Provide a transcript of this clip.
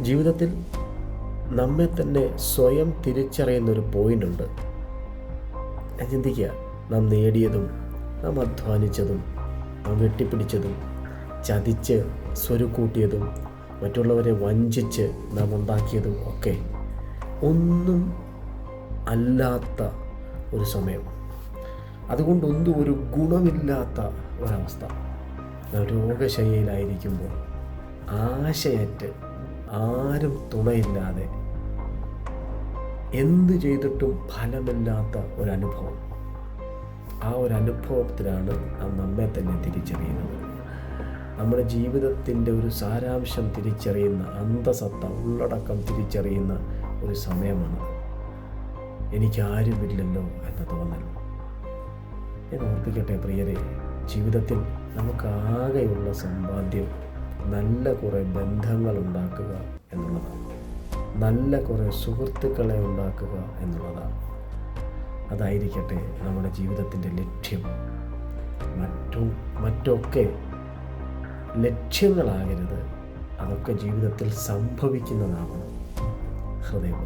ജീവിതത്തിൽ നമ്മെ തന്നെ സ്വയം തിരിച്ചറിയുന്നൊരു പോയിൻ്റുണ്ട്. ഞാൻ ചിന്തിക്കുക, നാം നേടിയതും നാം അധ്വാനിച്ചതും നാം വെട്ടിപ്പിടിച്ചതും ചതിച്ച് സ്വരുക്കൂട്ടിയതും മറ്റുള്ളവരെ വഞ്ചിച്ച് നാം ഉണ്ടാക്കിയതും ഒക്കെ ഒന്നും അല്ലാത്ത ഒരു സമയം, അതുകൊണ്ടൊന്നും ഒരു ഗുണമില്ലാത്ത ഒരവസ്ഥ. രോഗശയ്യയിലായിരിക്കുമ്പോൾ ആശയറ്റ് നാം തുണയില്ലാതെ എന്ത് ചെയ്തിട്ടും ഫലമില്ലാത്ത ഒരനുഭവം. ആ ഒരനുഭവത്തിലാണ് നാം നമ്മെ തന്നെ തിരിച്ചറിയുന്നത്. നമ്മുടെ ജീവിതത്തിൻ്റെ ഒരു സാരാംശം തിരിച്ചറിയുന്ന, അന്തസത്ത ഉള്ളടക്കം തിരിച്ചറിയുന്ന ഒരു സമയമാണ്. എനിക്കാരുമില്ലല്ലോ എന്ന തോന്നൽ. ഞാൻ ഓർപ്പിക്കട്ടെ പ്രിയരെ, ജീവിതത്തിൽ നമുക്കാകെയുള്ള സമ്പാദ്യം നല്ല കുറേ ബന്ധങ്ങൾ ഉണ്ടാക്കുക എന്നുള്ളതാണ്, നല്ല കുറേ സുഹൃത്തുക്കളെ ഉണ്ടാക്കുക എന്നുള്ളതാണ്. അതായിരിക്കട്ടെ നമ്മുടെ ജീവിതത്തിൻ്റെ ലക്ഷ്യം. മറ്റൊക്കെ ലക്ഷ്യങ്ങളാകരുത്, അതൊക്കെ ജീവിതത്തിൽ സംഭവിക്കുന്നതാകണം. ഹൃദയം